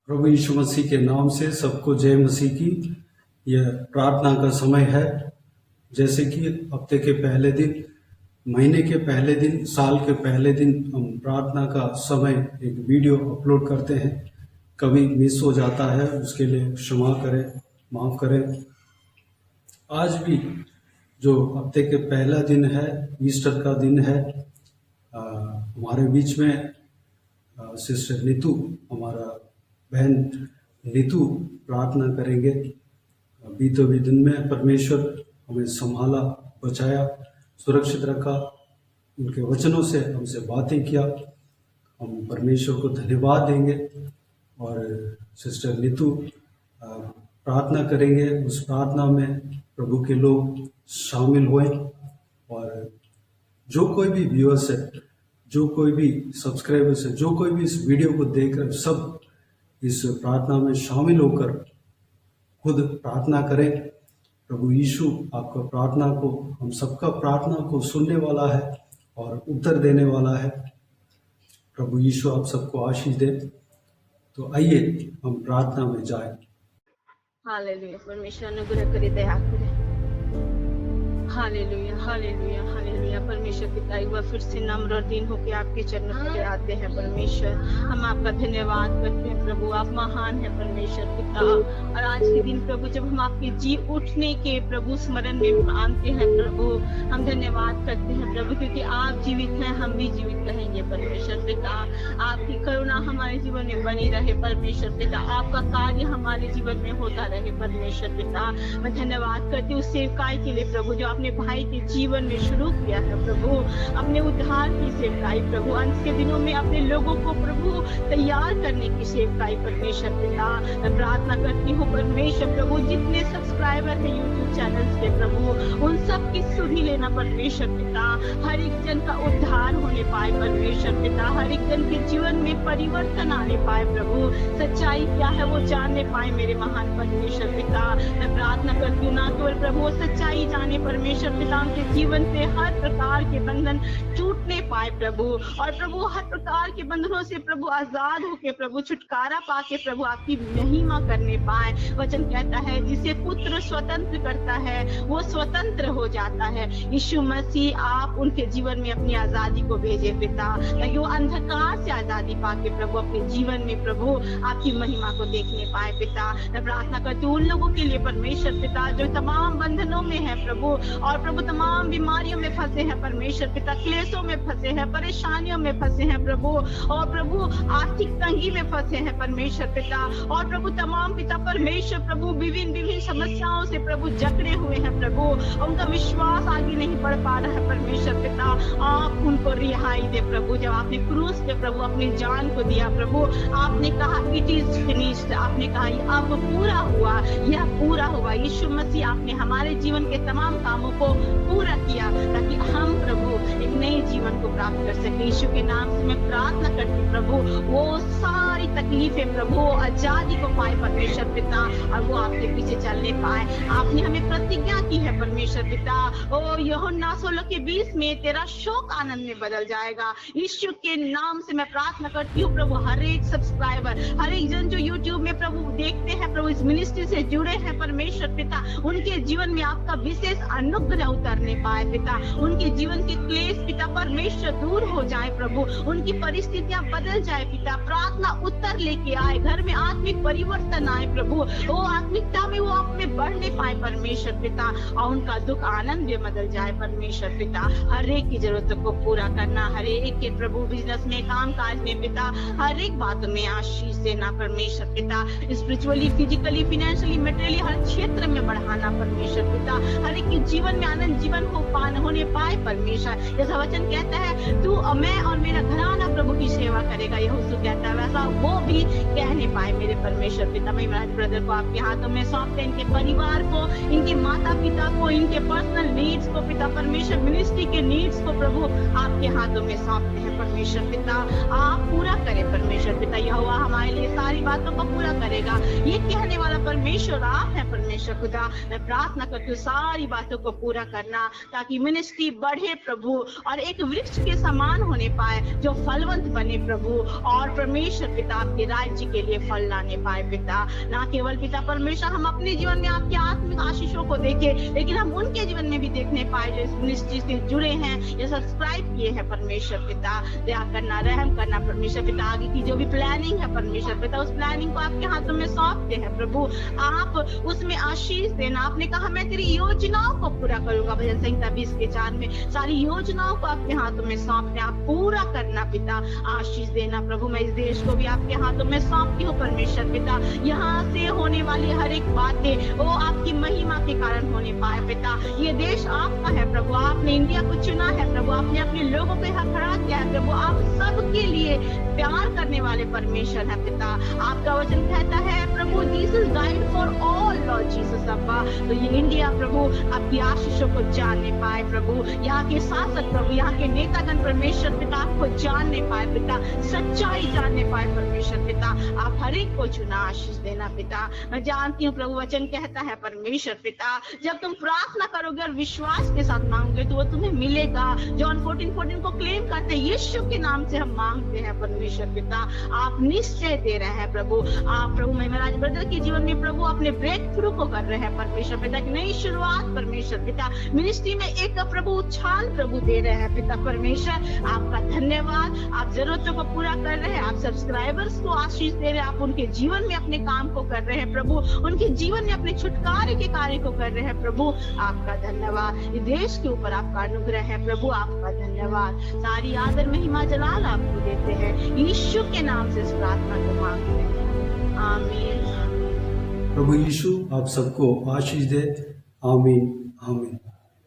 प्रभु यीशु मसीह के नाम से सबको जय मसीह की। यह प्रार्थना का समय है। जैसे कि हफ्ते के पहले दिन, महीने के पहले दिन, साल के पहले दिन हम प्रार्थना का समय एक वीडियो अपलोड करते हैं। कभी मिस हो जाता है, उसके लिए क्षमा करें, माफ़ करें। आज भी जो हफ्ते के पहला दिन है, ईस्टर का दिन है, हमारे बीच में सिस्टर नीतू, हमारा बहन नीतू प्रार्थना करेंगे। बीते हुए दिन में परमेश्वर हमें संभाला, बचाया, सुरक्षित रखा, उनके वचनों से हमसे बातें किया। हम परमेश्वर को धन्यवाद देंगे और सिस्टर नीतू प्रार्थना करेंगे। उस प्रार्थना में प्रभु के लोग शामिल हुए और जो कोई भी व्यूअर्स है, जो कोई भी सब्सक्राइबर्स है, जो कोई भी इस वीडियो को देख रहे, सब इस प्रार्थना में शामिल होकर खुद प्रार्थना करें। प्रभु यीशु आपका प्रार्थना को, हम सबका प्रार्थना को सुनने वाला है और उत्तर देने वाला है। प्रभु यीशु आप सबको आशीष दे। तो आइए हम प्रार्थना में जाएं। हालेलुया। परमेश्वर अनुग्रह करे, दया करे। Hallelujah, hallelujah, hallelujah. परमेश्वर पिता, एक बार फिर से नम्र और दीन होकर आपके चरणों पे आते हैं। परमेश्वर, हम आपका धन्यवाद करते हैं प्रभु, आप महान है परमेश्वर पिता। और आज के दिन प्रभु, जब हम आपके जी उठने के प्रभु स्मरण में आते हैं प्रभु, हम धन्यवाद करते हैं प्रभु, क्योंकि आप जीवित हैं, हम भी जीवित रहेंगे परमेश्वर पिता। आपकी करुणा हमारे जीवन में बनी रहे परमेश्वर पिता, आपका कार्य हमारे जीवन में होता रहे परमेश्वर पिता। मैं धन्यवाद करती हूँ उस सेवकाई के लिए प्रभु, जो आपने भाई के जीवन में शुरू किया है प्रभु, अपने उद्धार की सेवकाई प्रभु, अंत के दिनों में अपने लोगों को प्रभु तैयार करने की सेवकाई परमेश्वर पिता। मैं प्रार्थना करती हूँ परमेश्वर प्रभु, जितने सब्सक्राइबर है यूट्यूब चैनल के प्रभु, उन सब की सुधि लेना परमेश्वर पिता। हर एक जन का उद्धार होने पाए परमेश्वर पिता, हर एक जन के जीवन में परिवर्तन आने पाए प्रभु, सच्चाई क्या है वो जानने पाए मेरे महान परमेश्वर पिता। मैं प्रार्थना करती हूँ ना केवल प्रभु सच्चाई जाने परमेश्वर पिता, उनके जीवन से हर प्रकार के बंधन टूटने पाए प्रभु, और प्रभु हर प्रकार के बंधनों से प्रभु आजाद होके प्रभु छुटकारा पाके प्रभु आपकी महिमा करने पाए। वचन कहता है जिसे पुत्र स्वतंत्र करता है वो स्वतंत्र हो जाता है। यीशु मसीह आप उनके जीवन में अपनी आजादी को भेजे पिता, ताकि वो अंधकार से आजादी पाके प्रभु अपने जीवन में प्रभु आपकी महिमा को देखने पाए पिता। मैं प्रार्थना करती हूँ उन लोगों के लिए परमेश्वर पिता, जो तमाम बंधनों में है प्रभु, और प्रभु तमाम बीमारियों में फंसे हैं परमेश्वर पिता, क्लेशों में फंसे हैं, परेशानियों में फंसे हैं प्रभु, और प्रभु आर्थिक तंगी में फंसे हैं परमेश्वर पिता, और प्रभु तमाम पिता परमेश्वर प्रभु विभिन्न समस्याओं से प्रभु जकड़े हुए हैं प्रभु, उनका विश्वास आगे नहीं बढ़ पा रहा है परमेश्वर पिता। आप उनको रिहाई दे प्रभु। जब आपने क्रूस पे प्रभु अपनी जान को दिया प्रभु, आपने कहा इट इज फिनिश्ड, आपने कहा अब पूरा हुआ, यह पूरा हुआ। यीशु मसीह आपने हमारे जीवन के तमाम कामों को पूरा किया, ताकि हम प्रभु एक नए जीवन को प्राप्त कर सके। यीशु के नाम से मैं प्रार्थना करती प्रभु, वो सारी तकलीफें प्रभु आजादी को पाए परमेश्वर पिता, और वो आपके पीछे चलने पाए। आपने हमें प्रतिज्ञा की है परमेश्वर पिता, ओ यूहन्ना 16:20 में तेरा शोक आनंद में बदल जाएगा। यीशु के नाम से मैं प्रार्थना करती हूँ प्रभु, हर एक सब्सक्राइबर, हर एक जन जो यूट्यूब में प्रभु देखते हैं प्रभु, इस मिनिस्ट्री से जुड़े हैं परमेश्वर पिता, उनके जीवन में आपका विशेष अनुग्रह उतरने पाए पिता, उनके जीवन के क्लेश पिता परमेश्वर दूर हो जाए प्रभु, उनकी परिस्थितियां बदल जाए पिता, प्रार्थना उत्तर लेके आए, घर में आत्मिक परिवर्तन आए प्रभु, वो आत्मिकता में वो अपने बढ़ने पाए परमेश्वर पिता, और उनका दुख आनंद में बदल जाए परमेश्वर पिता। हर एक की जरूरतों को पूरा करना, हर एक के प्रभु बिजनेस में, काम काज में पिता, हर एक बातों में आशीष देना परमेश्वर पिता, स्पिरिचुअली, फिजिकली, फाइनेंशियली, मटेरियली हर क्षेत्र में बढ़ाना परमेश्वर पिता, हर एक के जीवन में आनंद जीवन को होने पाए परमेश्वर। जैसा वचन कहता है तू मैं और मेरा घराना प्रभु की सेवा करेगा, यहोशू कहता है, वैसा वो भी कहने पाए मेरे परमेश्वर पिता। मैं महाराज ब्रदर को आपके हाथों में सौंपते, इनके परिवार को, इनके माता पिता को, इनके पर्सनल नीड्स को पिता परमेश्वर, मिनिस्ट्री के नीड्स को प्रभु आपके हाथों में सौंपते हैं परमेश्वर पिता। आप पूरा करें परमेश्वर पिता, यहोवा हमारे लिए सारी बातों को पूरा करेगा, ये कहने वाला परमेश्वर आप है परमेश्वर खुदा। मैं प्रार्थना करती हूँ सारी बातों को पूरा करना, ताकि मिनिस्ट्री बढ़े प्रभु, और एक वृक्ष के समान होने पाए, जो फलवंत बने प्रभु, और परमेश्वर पिता आपके राज्य के लिए फल लाने पाए पिता। ना केवल पिता परमेश्वर हम अपने जीवन में आपके आत्मिक आशीषों को देखे, लेकिन हम उनके जीवन में भी देखने पाए जो इस मिनिस्ट्री से जुड़े हैं, ये सब्सक्राइब किए हैं परमेश्वर पिता। दया करना, रहम करना परमेश्वर पिता। आगे की जो भी प्लानिंग है परमेश्वर पिता, उस प्लानिंग को आपके हाथों में सौंपते हैं प्रभु। आप उसमें आशीष देना। आपने कहा मैं तेरी योजनाओं को पूरा करूंगा, भजन संहिता 20:4 में। सारी योजनाओं को आपके हाथों में सौंपते, आप पूरा करना पिता। आशीष देना प्रभु। मैं इस देश को भी आपके हाथों में सौंपती हूँ परमेश्वर पिता। यहाँ से होने वाली हर एक बातें वो आपकी महिमा के कारण होने पाए पिता। ये देश आपका है प्रभु, आपने इंडिया को चुना है प्रभु, आपने अपने लोगों को यहाँ खड़ा किया है प्रभु। आप सबके लिए प्यार करने वाले परमेश्वर है पिता। आपका वचन कहता है प्रभु, Jesus died for all, Lord Jesus अब्बा। तो ये इंडिया प्रभु आपकी आशीषों को जानने पाए प्रभु। यहाँ के शासक प्रभु, यहाँ के नेतागण परमेश्वर पिता आपको जानने पाए पिता, सच्चाई जानने पाए परमेश्वर पिता। आप हर एक को चुना, आशीष देना पिता। मैं जानती हूँ प्रभु, वचन कहता है परमेश्वर पिता, जब तुम प्रार्थना करोगे और विश्वास के साथ मांगोगे तो वो तुम्हें मिलेगा। जॉन 14:14 को क्लेम करते हैं, यीशु के नाम से हम मांगते हैं परमेश्वर पिता। आप निश्चय दे रहे हैं प्रभु। आप प्रभु महिमाराज ब्रदर के जीवन में प्रभु अपने ब्रेक थ्रू को कर रहे हैं परमेश्वर पिता, की नई शुरुआत परमेश्वर पिता। मिनिस्ट्री में एक प्रभु उछाल प्रभु दे रहे हैं पिता परमेश्वर। आपका धन्यवाद। आप जरूरतों को पूरा कर रहे हैं, आप सब्सक्राइबर्स को आशीष दे रहे हैं, आप उनके जीवन में अपने काम को कर रहे हैं प्रभु, उनके जीवन में अपने छुटकारे के कार्य को कर रहे हैं प्रभु। आपका धन्यवाद। इस देश के ऊपर आपका अनुग्रह है प्रभु, आपका धन्यवाद। सारी आदर महिमा जलाल आपको देते हैं, यीशु के नाम से इस प्रार्थना को मांगते हैं, आमीन। प्रभु यीशु आप सबको आशीष दे। आमीन आमीन।